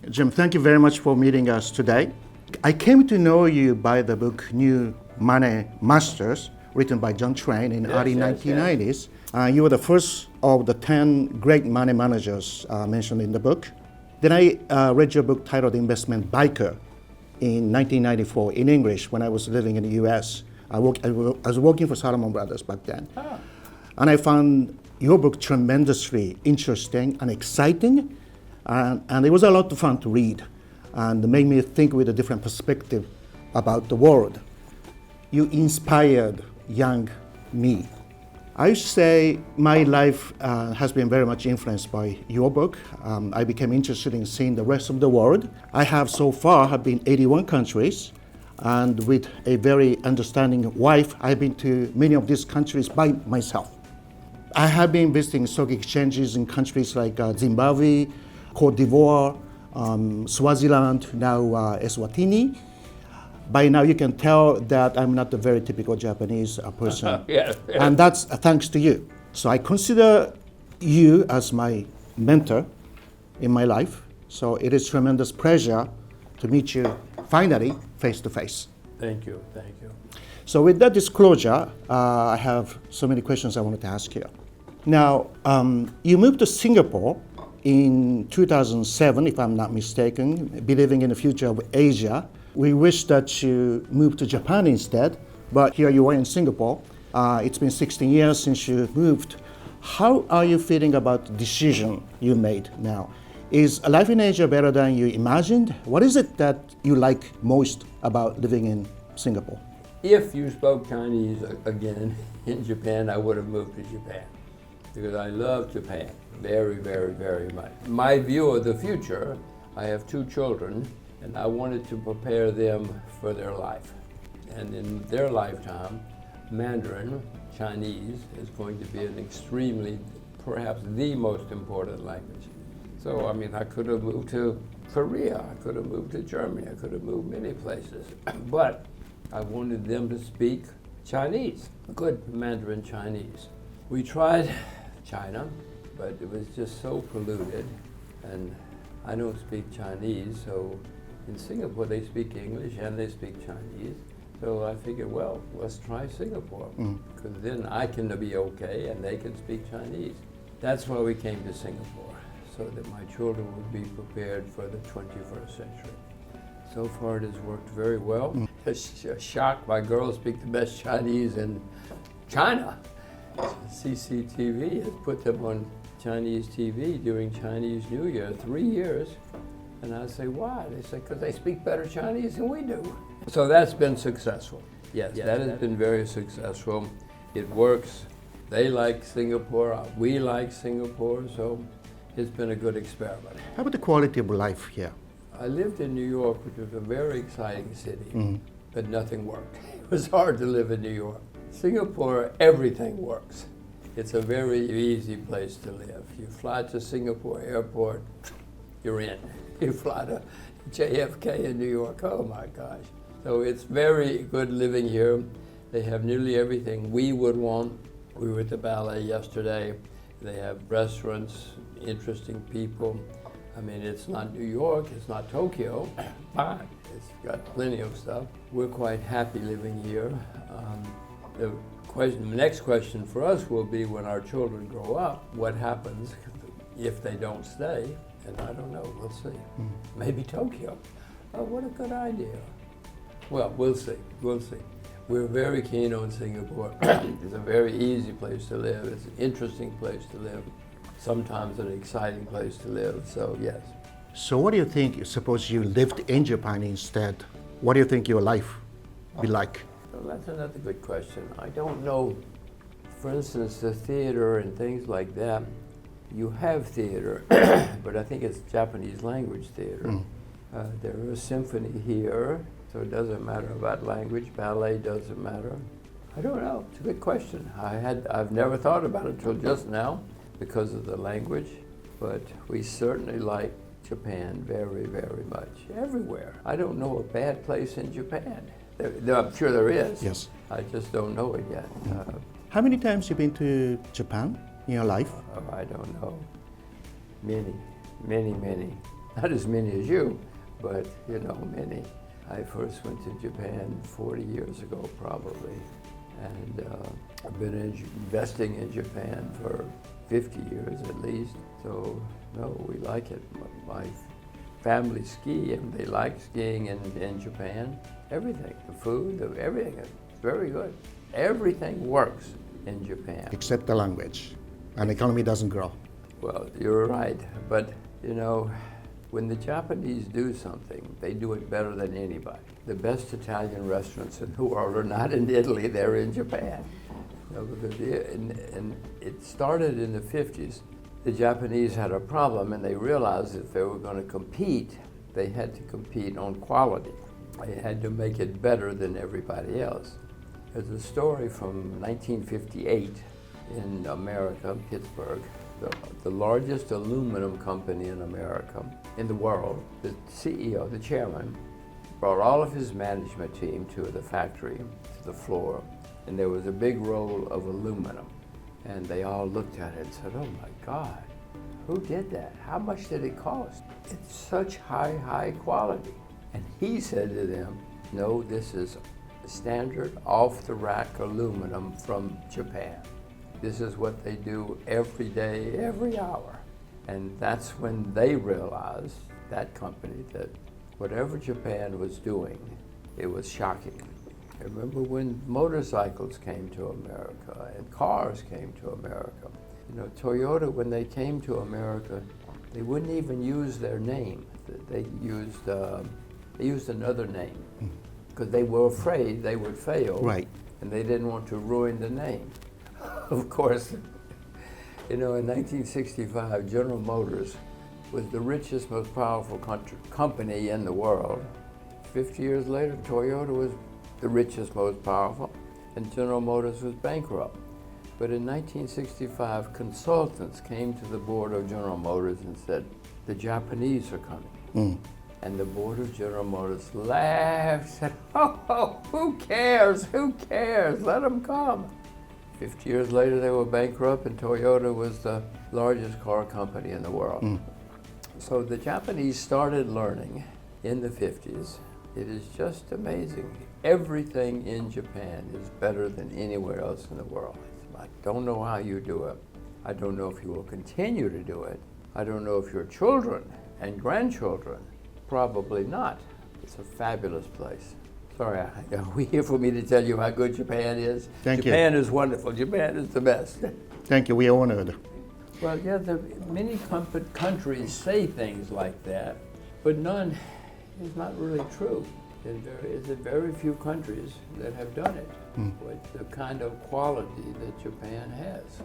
Jim, thank you very much for meeting us today. I came to know you by the book New Money Masters, written by John Train in early 1990s. You were the first of the 10 great money managers mentioned in the book. Then I read your book titled Investment Biker in 1994 in English when I was living in the US. I was working for Salomon Brothers back then. And I found your book tremendously interesting and exciting. And it was a lot of fun to read and made me think with a different perspective about the world. You inspired young me. I should say my life has been very much influenced by your book. I became interested in seeing the rest of the world. I have so far have been 81 countries, and with a very understanding wife, I've been to many of these countries by myself. I have been visiting stock exchanges in countries like Zimbabwe, Cote d'Ivoire, Swaziland, now Eswatini. By now you can tell that I'm not a very typical Japanese person. And that's thanks to you. So I consider you as my mentor in my life. So it is tremendous pleasure to meet you finally face to face. Thank you. So with that disclosure, I have so many questions I wanted to ask you. Now, you moved to Singapore in 2007, if I'm not mistaken, believing in the future of Asia. We wish that you moved to Japan instead, but here you are in Singapore. It's been 16 years since you moved. How are you feeling about the decision you made now? Is life in Asia better than you imagined? What is it that you like most about living in Singapore? If you spoke Chinese again in Japan, I would have moved to Japan because I love Japan very, very, very much. My view of the future, I have 2 children, and I wanted to prepare them for their life. And in their lifetime, Mandarin, Chinese, is going to be an extremely, perhaps the most important language. So, I could have moved to Korea, I could have moved to Germany, I could have moved many places. But I wanted them to speak Chinese, good Mandarin Chinese. We tried China, but it was just so polluted, and I don't speak Chinese, so in Singapore they speak English and they speak Chinese. So I figured, well, let's try Singapore, because then I can be okay and they can speak Chinese. That's why we came to Singapore, so that my children would be prepared for the 21st century. So far it has worked very well. It's a shock, my girls speak the best Chinese in China. CCTV has put them on Chinese TV during Chinese New Year, 3 years. And I say, why? They say, because they speak better Chinese than we do. So that's been successful. Yes, that has been very successful. It works. They like Singapore, we like Singapore, so it's been a good experiment. How about the quality of life here? I lived in New York, which was a very exciting city, but nothing worked. It was hard to live in New York. Singapore, everything works. It's a very easy place to live. You fly to Singapore airport, you're in. You fly to JFK in New York, oh my gosh. So it's very good living here. They have nearly everything we would want. We were at the ballet yesterday. They have restaurants, interesting people. It's not New York, it's not Tokyo, but it's got plenty of stuff. We're quite happy living here. The next question for us will be when our children grow up, what happens if they don't stay? And I don't know, we'll see. Maybe Tokyo. Oh, what a good idea. Well, we'll see. We're very keen on Singapore. It's a very easy place to live. It's an interesting place to live. Sometimes an exciting place to live, so yes. So what do you think, suppose you lived in Japan instead, what do you think your life would be like? Well, that's another good question. I don't know, for instance, the theater and things like that. You have theater, but I think it's Japanese language theater. There is a symphony here, so it doesn't matter about language. Ballet doesn't matter. I don't know, it's a good question. I've never thought about it until just now because of the language, but we certainly like Japan very, very much, everywhere. I don't know a bad place in Japan. I'm sure there is. Yes. I just don't know it yet. How many times have you been to Japan in your life? I don't know. Many, many, many. Not as many as you, but you know, many. I first went to Japan 40 years ago probably, and I've been investing in Japan for 50 years at least, so no, we like it. My family ski and they like skiing in Japan. Everything, the food, everything is very good. Everything works in Japan. Except the language, and the economy doesn't grow. Well, you're right, but you know, when the Japanese do something, they do it better than anybody. The best Italian restaurants in the world are not in Italy, they're in Japan. You know, because and it started in the 50s. The Japanese had a problem and they realized if they were going to compete, they had to compete on quality. They had to make it better than everybody else. There's a story from 1958 in America, Pittsburgh. The largest aluminum company in America, in the world, the CEO, the chairman, brought all of his management team to the factory, to the floor, and there was a big roll of aluminum. And they all looked at it and said, oh my God, who did that? How much did it cost? It's such high quality. And he said to them, no, this is standard off-the-rack aluminum from Japan. This is what they do every day, every hour. And that's when they realized, that company, that whatever Japan was doing, it was shocking. I remember when motorcycles came to America and cars came to America. You know, Toyota, when they came to America, they wouldn't even use their name. They used another name because they were afraid they would fail. Right. And they didn't want to ruin the name. Of course, you know, in 1965, General Motors was the richest, most powerful company in the world. 50 years later, Toyota was the richest, most powerful, and General Motors was bankrupt. But in 1965, consultants came to the board of General Motors and said, the Japanese are coming. And the board of General Motors laughed, said, oh, who cares, let them come. 50 years later, they were bankrupt, and Toyota was the largest car company in the world. So the Japanese started learning in the 50s. It is just amazing. Everything in Japan is better than anywhere else in the world. I don't know how you do it. I don't know if you will continue to do it. I don't know if your children and grandchildren, probably not. It's a fabulous place. Sorry, are we here for me to tell you how good Japan is? Thank you. Japan is wonderful. Japan is the best. Thank you, we are honored. Well, yeah, many countries say things like that, but none is not really true. There's very few countries that have done it with the kind of quality that Japan has.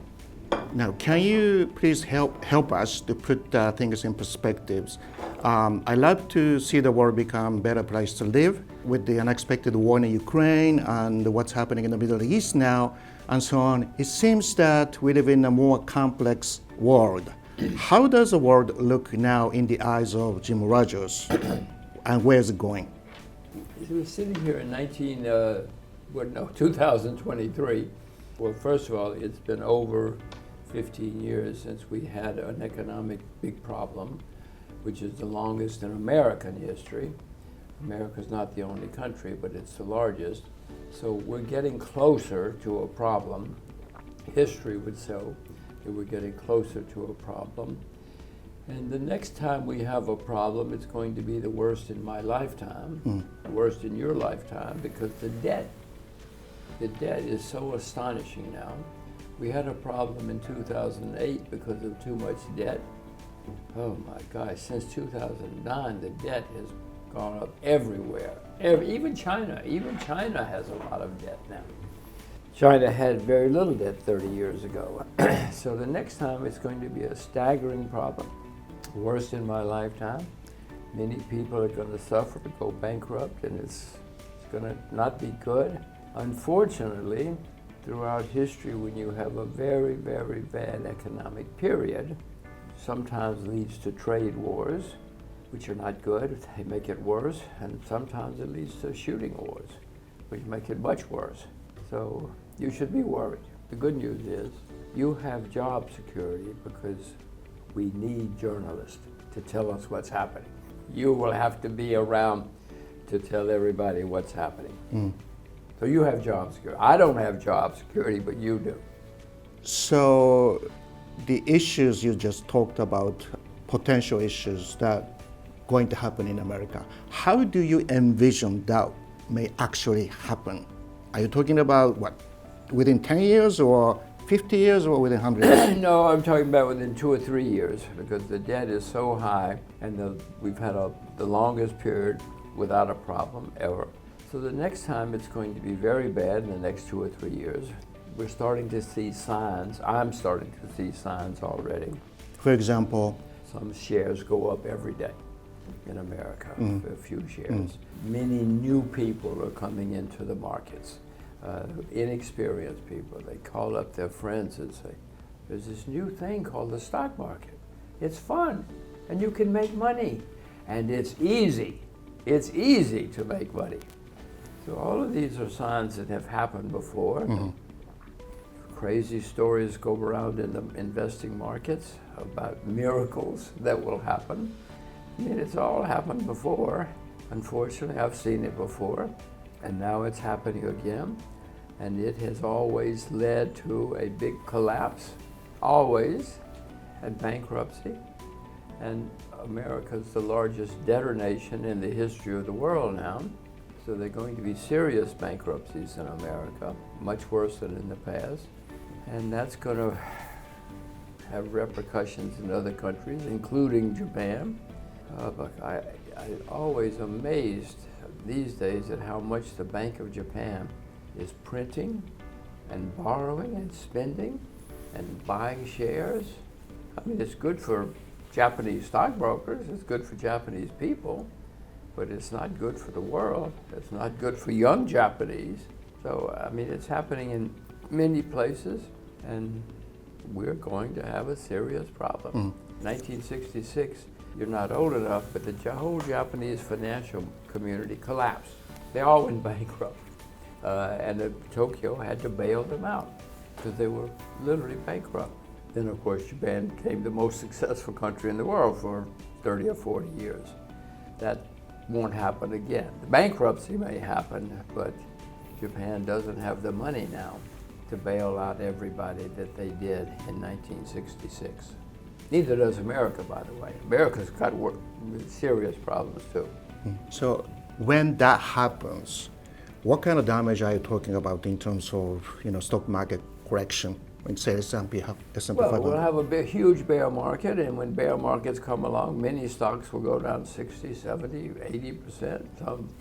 Now, can you please help us to put things in perspectives? I love to see the world become a better place to live with the unexpected war in Ukraine and what's happening in the Middle East now and so on. It seems that we live in a more complex world. How does the world look now in the eyes of Jim Rogers and where is it going? He was sitting here in 2023. Well, first of all, it's been over 15 years since we had an economic big problem, which is the longest in American history. America's not the only country, but it's the largest. So we're getting closer to a problem. History would show that we're getting closer to a problem. And the next time we have a problem, it's going to be the worst in my lifetime, the worst in your lifetime, because the debt is so astonishing now. We had a problem in 2008 because of too much debt. Oh my gosh, since 2009, the debt has gone up everywhere. Even China has a lot of debt now. China had very little debt 30 years ago. So the next time it's going to be a staggering problem. Worst in my lifetime. Many people are going to suffer, go bankrupt, and it's going to not be good. Unfortunately, throughout history, when you have a very, very bad economic period, sometimes leads to trade wars, which are not good. They make it worse, and sometimes it leads to shooting wars, which make it much worse. So you should be worried. The good news is you have job security because we need journalists to tell us what's happening. you will have to be around to tell everybody what's happening. So you have job security. I don't have job security, but you do. So the issues you just talked about, potential issues that going to happen in America, how do you envision that may actually happen? Are you talking about what, within 10 years or 50 years or within 100 years? No, I'm talking about within 2 or 3 years, because the debt is so high, and we've had the longest period without a problem ever. So the next time it's going to be very bad in the next 2 or 3 years. We're starting to see signs. I'm starting to see signs already. For example? Some shares go up every day in America, a few shares. Many new people are coming into the markets, inexperienced people. They call up their friends and say, there's this new thing called the stock market. It's fun, and you can make money, and it's easy. It's easy to make money. So all of these are signs that have happened before. Crazy stories go around in the investing markets about miracles that will happen. I mean, it's all happened before. Unfortunately, I've seen it before, and now it's happening again. And it has always led to a big collapse, always, and bankruptcy. And America's the largest debtor nation in the history of the world now. So there are going to be serious bankruptcies in America, much worse than in the past. And that's going to have repercussions in other countries, including Japan. But I'm always amazed these days at how much the Bank of Japan is printing and borrowing and spending and buying shares. I mean, it's good for Japanese stockbrokers, it's good for Japanese people, but it's not good for the world. It's not good for young Japanese. So, I mean, it's happening in many places, and we're going to have a serious problem. 1966, you're not old enough, but the whole Japanese financial community collapsed. They all went bankrupt. And Tokyo had to bail them out because they were literally bankrupt. Then, of course, Japan became the most successful country in the world for 30 or 40 years. That won't happen again. The bankruptcy may happen, but Japan doesn't have the money now to bail out everybody that they did in 1966. Neither does America, by the way. America's got serious problems too. So when that happens, what kind of damage are you talking about in terms of, stock market correction? When say S&P 500? Well, we'll have a huge bear market, and when bear markets come along, many stocks will go down 60, 70, 80%.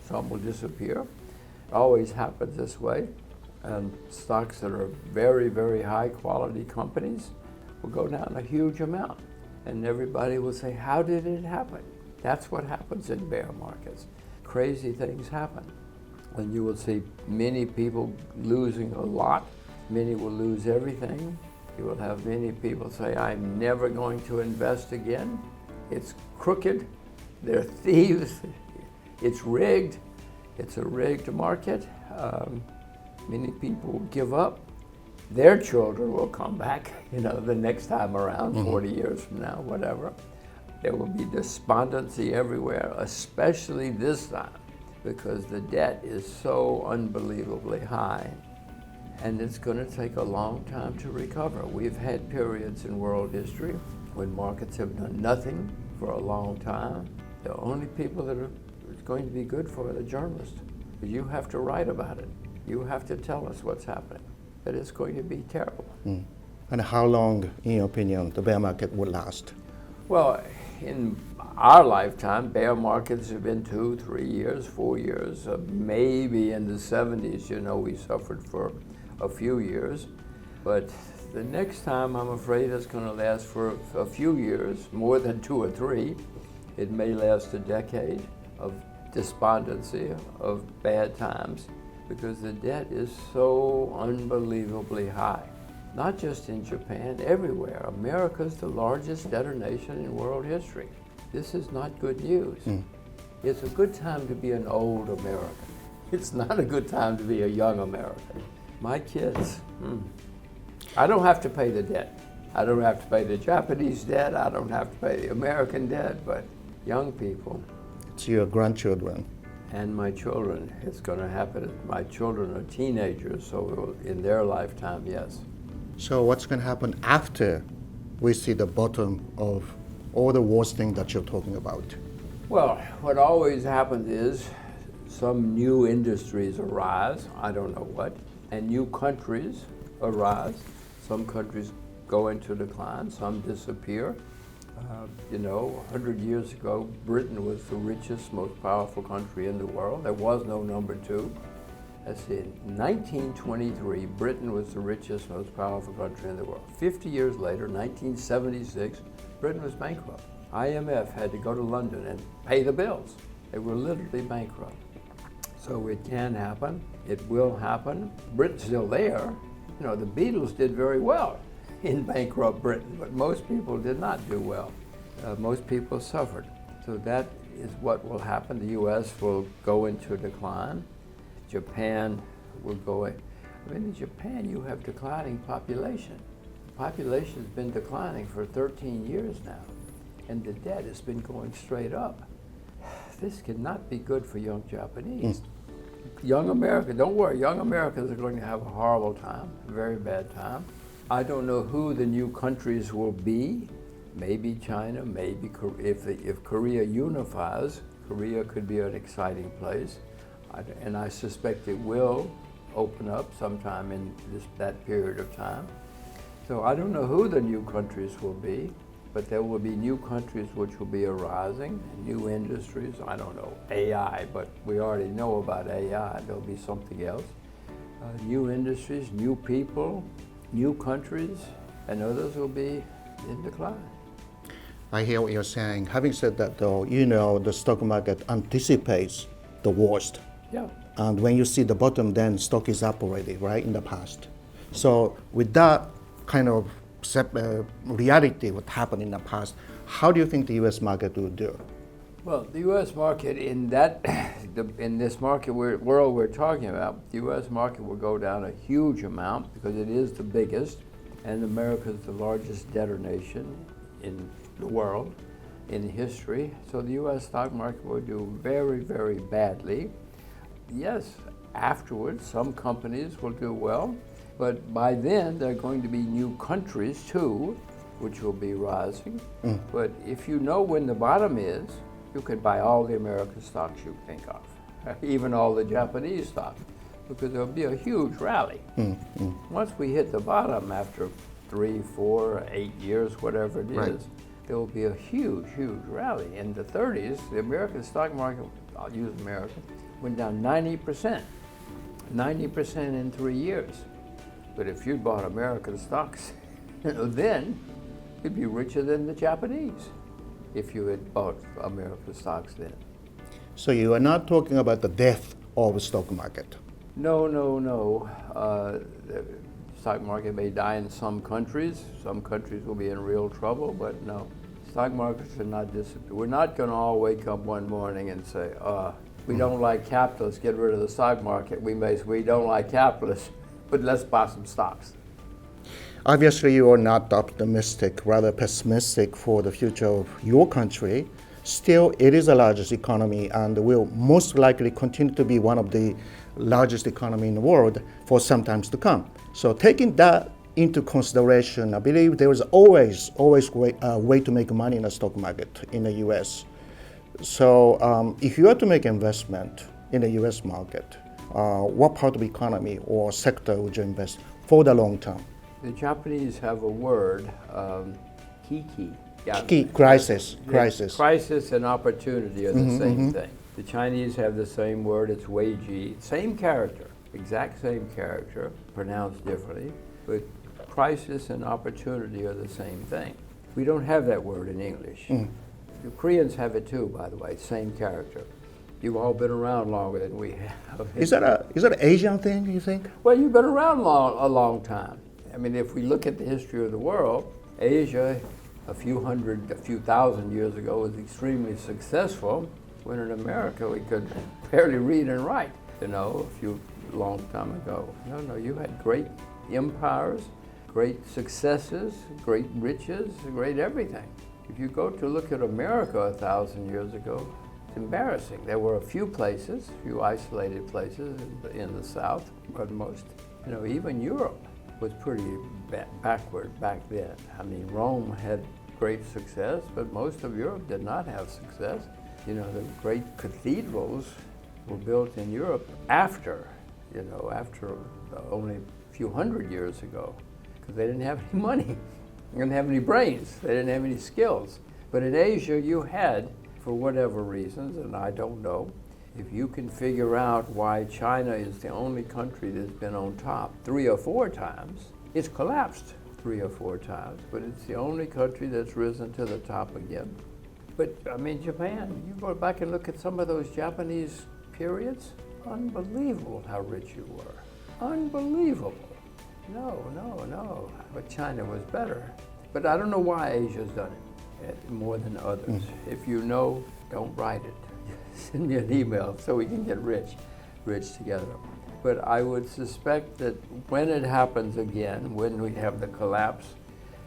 Some will disappear. It always happens this way. And stocks that are very, very high quality companies will go down a huge amount. And everybody will say, how did it happen? That's what happens in bear markets. Crazy things happen. And you will see many people losing a lot. Many will lose everything. You will have many people say, I'm never going to invest again. It's crooked. They're thieves. It's rigged. It's a rigged market. Many people will give up. Their children will come back, the next time around, 40 years from now, whatever. There will be despondency everywhere, especially this time, because the debt is so unbelievably high. And it's going to take a long time to recover. We've had periods in world history when markets have done nothing for a long time. The only people that it's going to be good for are the journalists. You have to write about it. You have to tell us what's happening. But it's going to be terrible. And how long, in your opinion, the bear market will last? Well, in our lifetime, bear markets have been 2, 3 years, 4 years. Maybe in the 70s, we suffered for a few years. But the next time, I'm afraid it's going to last for a few years, more than 2 or 3. It may last a decade of despondency, of bad times, because the debt is so unbelievably high. Not just in Japan, everywhere. America's the largest debtor nation in world history. This is not good news. It's a good time to be an old American. It's not a good time to be a young American. My kids, I don't have to pay the debt. I don't have to pay the Japanese debt. I don't have to pay the American debt, but young people. It's your grandchildren. And my children. It's going to happen. My children are teenagers, so in their lifetime, yes. So what's going to happen after we see the bottom of all the worst things that you're talking about? Well, what always happens is some new industries arise, I don't know what, and new countries arise. Some countries go into decline, some disappear. 100 years ago, Britain was the richest, most powerful country in the world. There was no number two. Let's see, in 1923, Britain was the richest, most powerful country in the world. 50 years later, 1976, Britain was bankrupt. IMF had to go to London and pay the bills. They were literally bankrupt. So it can happen. It will happen. Britain's still there. The Beatles did very well in bankrupt Britain, but most people did not do well. Most people suffered. So that is what will happen. The U.S. will go into decline. Japan will go in. In Japan, you have declining population. The population's been declining for 13 years now, and the debt has been going straight up. This cannot be good for young Japanese. Young America, don't worry, young Americans are going to have a horrible time, a very bad time. I don't know who the new countries will be. Maybe China, maybe if Korea unifies, Korea could be an exciting place. And I suspect it will open up sometime in that period of time. So I don't know who the new countries will be, but there will be new countries which will be arising, new industries. I don't know, AI, but we already know about AI. There'll be something else. New industries, new people, new countries, and others will be in decline. I hear what you're saying. Having said that, though, the stock market anticipates the worst. Yeah. And when you see the bottom, then stock is up already, right, in the past. So with that kind of reality, what happened in the past, how do you think the U.S. market will do? Well, the U.S. market in this market world we're talking about, the U.S. market will go down a huge amount because it is the biggest, and America is the largest debtor nation in the world, in history. So the U.S. stock market will do very, very badly. Yes, afterwards, some companies will do well, but by then there are going to be new countries too, which will be rising. But if you know when the bottom is, you can buy all the American stocks you think of, even all the Japanese stocks, because there'll be a huge rally. Once we hit the bottom after 3, 4, 8 years, whatever it is, right, there will be a huge, huge rally. In the 30s, the American stock market, I'll use America, went down 90%. 90% in 3 years. But if you bought American stocks, then you'd be richer than the Japanese if you had bought American stocks then. So you are not talking about the death of the stock market? No. The stock market may die in some countries. Some countries will be in real trouble, but no. Stock markets are not disappear. We're not going to all wake up one morning and say, we don't like capitalists, get rid of the stock market. We don't like capitalists, but let's buy some stocks. Obviously, you are not optimistic, rather pessimistic for the future of your country. Still, it is the largest economy and will most likely continue to be one of the largest economy in the world for some times to come. So taking that into consideration, I believe there is always a way to make money in the stock market in the U.S. So if you are to make investment in the U.S. market, what part of the economy or sector would you invest for the long term? The Japanese have a word, kiki. Crisis. Crisis and opportunity are the same thing. The Chinese have the same word, it's weiji. Same character, exact same character, pronounced differently, but crisis and opportunity are the same thing. We don't have that word in English. The Koreans have it too, by the way, same character. You've all been around longer than we have. Is that an Asian thing, you think? Well, you've been around a long time. I mean, if we look at the history of the world, Asia, a few thousand years ago, was extremely successful, when in America we could barely read and write, long time ago. No, you had great empires, great successes, great riches, great everything. If you go to look at America 1,000 years ago, it's embarrassing. There were a few places, a few isolated places in the South, but most, even Europe was pretty backward back then. I mean, Rome had great success, but most of Europe did not have success. The great cathedrals were built in Europe after only a few hundred years ago, because they didn't have any money. They didn't have any brains. They didn't have any skills. But in Asia, you had, for whatever reasons, and I don't know, if you can figure out why China is the only country that's been on top 3 or 4 times, it's collapsed 3 or 4 times, but it's the only country that's risen to the top again. But I mean, Japan, you go back and look at some of those Japanese periods, unbelievable how rich you were. Unbelievable. No. But China was better. But I don't know why Asia's done it more than others. If you know, don't write it. Send me an email so we can get rich together. But I would suspect that when it happens again, when we have the collapse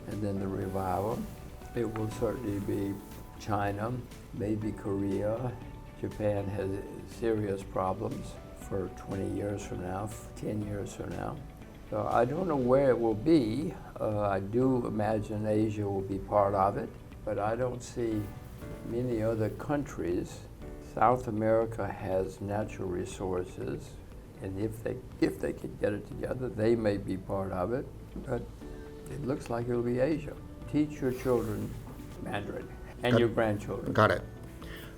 and then the revival, it will certainly be China, maybe Korea. Japan has serious problems for 20 years from now, 10 years from now. So I don't know where it will be. I do imagine Asia will be part of it, but I don't see many other countries. South America has natural resources, and if they can get it together, they may be part of it, but it looks like it'll be Asia. Teach your children Mandarin and your grandchildren. Got it.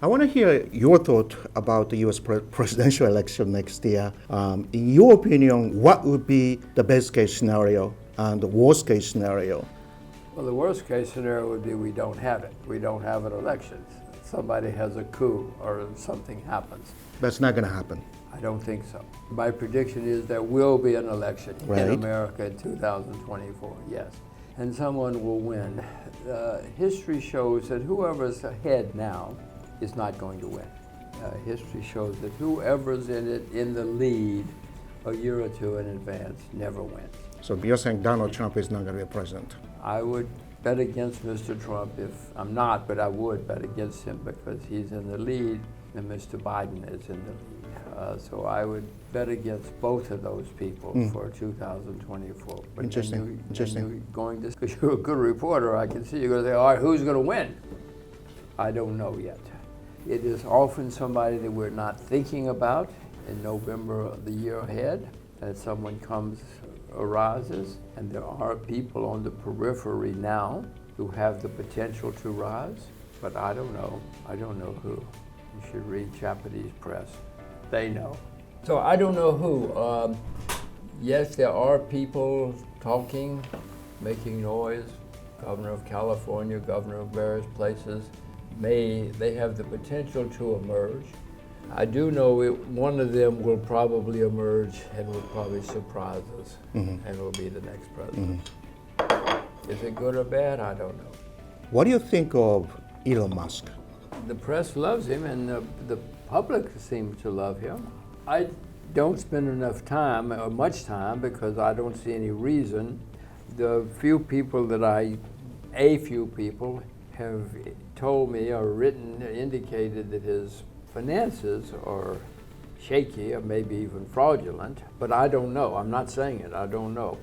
I want to hear your thought about the U.S. presidential election next year. In your opinion, what would be the best case scenario and the worst case scenario? Well, the worst case scenario would be we don't have it. We don't have an election. Somebody has a coup or something happens. That's not going to happen. I don't think so. My prediction is there will be an election Right. in America in 2024, yes. And someone will win. History shows that whoever's ahead now is not going to win. History shows that whoever's in the lead a year or two in advance never wins. So you're saying Donald Trump is not going to be president? I would bet against Mr. Trump if I'm not, but I would bet against him because he's in the lead and Mr. Biden is in the lead. So I would bet against both of those people for 2024. But Interesting. Because you're a good reporter, I can see you're going to say, all right, who's going to win? I don't know yet. It is often somebody that we're not thinking about in November of the year ahead, that someone arises, and there are people on the periphery now who have the potential to rise, but I don't know. I don't know who. You should read Japanese press. They know. So I don't know who. Yes, there are people talking, making noise. Governor of California, governor of various places. They have the potential to emerge. I do know one of them will probably emerge and will probably surprise us and will be the next president. Is it good or bad? I don't know. What do you think of Elon Musk? The press loves him and the public seems to love him. I don't spend enough time or much time because I don't see any reason. A few people have told me or indicated that his finances are shaky or maybe even fraudulent, but I don't know. I'm not saying it. I don't know.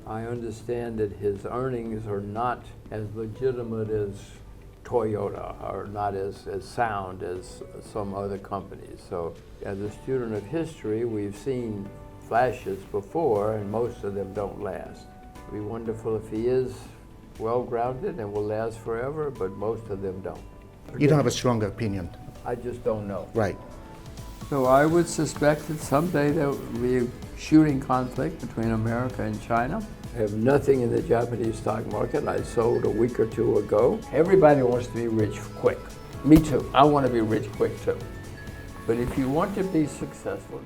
I understand that his earnings are not as legitimate as Toyota or not as sound as some other companies. So as a student of history, we've seen flashes before and most of them don't last. It'd be wonderful if he is well-grounded and will last forever, but most of them don't. You don't have a strong opinion. I just don't know. Right. So I would suspect that someday there will be a shooting conflict between America and China. I have nothing in the Japanese stock market. I sold a week or two ago. Everybody wants to be rich quick. Me too. I want to be rich quick too. But if you want to be successful,